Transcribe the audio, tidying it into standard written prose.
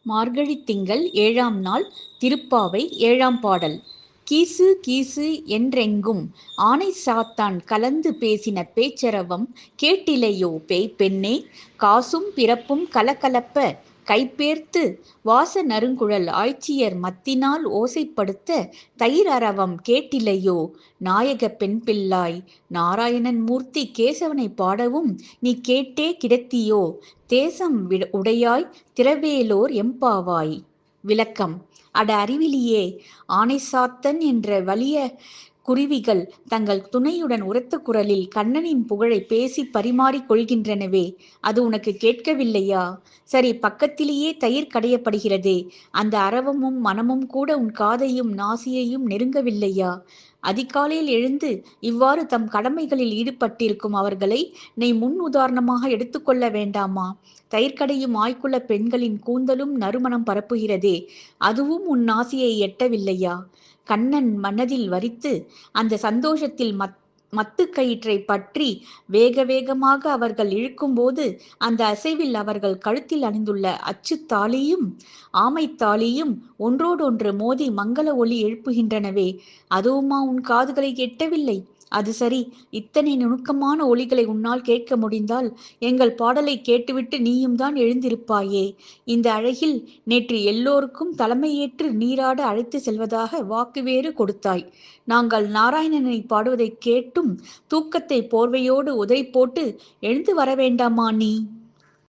மார்கழித் திங்கள் 7ஆம் நாள் திருப்பாவை 7ஆம் பாடல். கீசு கீசு என்றெங்கும் ஆனை சாத்தான் கலந்து பேசின பேச்சரவம் கேட்டிலையோ பேய்ப்பெண்ணே. காசும் பிறப்பும் கலகலப்ப கைபேர்த்து வாச நறுங்குழல் ஆய்ச்சியர் மத்தினால் ஓசைப்படுத்த தயிர் அரவம் கேட்டிலையோ நாயகப் பெண்பிள்ளாய். நாராயணன் மூர்த்தி கேசவனைப் பாடவும் நீ கேட்டே கிடத்தியோ தேசம் உடையாய் திரவேலோர் எம்பாவாய். விளக்கம். அட அறிவிலியே, ஆனைசாத்தன் என்ற வலிய குருவிகள் தங்கள் துணையுடன் உரத்த குரலில் கண்ணனின் புகழை பேசி பரிமாறிக் கொள்கின்றனவே, அது உனக்கு கேட்கவில்லையா? சரி, பக்கத்திலேயே தயிர் கடையப்படுகிறதே, அந்த அரவமும் மனமும் கூட உன் காதையும் நாசியையும் நெருங்கவில்லையா? அதிகாலையில் எழுந்து இவ்வாறு தம் கடமைகளில் ஈடுபட்டிருக்கும் அவர்களை நீ முன் உதாரணமாக எடுத்துக்கொள்ள வேண்டாமா? தயிர்கடையும் ஆய்க்குல பெண்களின் கூந்தலும் நறுமணம் பரப்புகிறதே, அதுவும் உன் நாசியை எட்டவில்லையா? கண்ணன் மனதில் வரித்து அந்த சந்தோஷத்தில் மத்து கயிற்றை பற்றி வேக வேகமாக அவர்கள் இழுக்கும்போது அந்த அசைவில் அவர்கள் கழுத்தில் அணிந்துள்ள அச்சுத்தாலியும் ஆமைத்தாலியும் ஒன்றோடொன்று மோதி மங்கள ஒலி எழுப்புகின்றனவே, அதுவுமா உன் காதுகளை எட்டவில்லை? அது சரி, இத்தனை நுணுக்கமான ஒலிகளை உன்னால் கேட்க முடிந்தால் எங்கள் பாடலை கேட்டுவிட்டு நீயும் தான் எழுந்திருப்பாயே. இந்த அழகில் நேற்று எல்லோருக்கும் தலைமையேற்று நீராட அழைத்து செல்வதாக வாக்கு வேறு கொடுத்தாய். நாங்கள் நாராயணனை பாடுவதைக் கேட்டும் தூக்கத்தை போர்வையோடு உதை போட்டு எழுந்து வர வேண்டாமா நீ?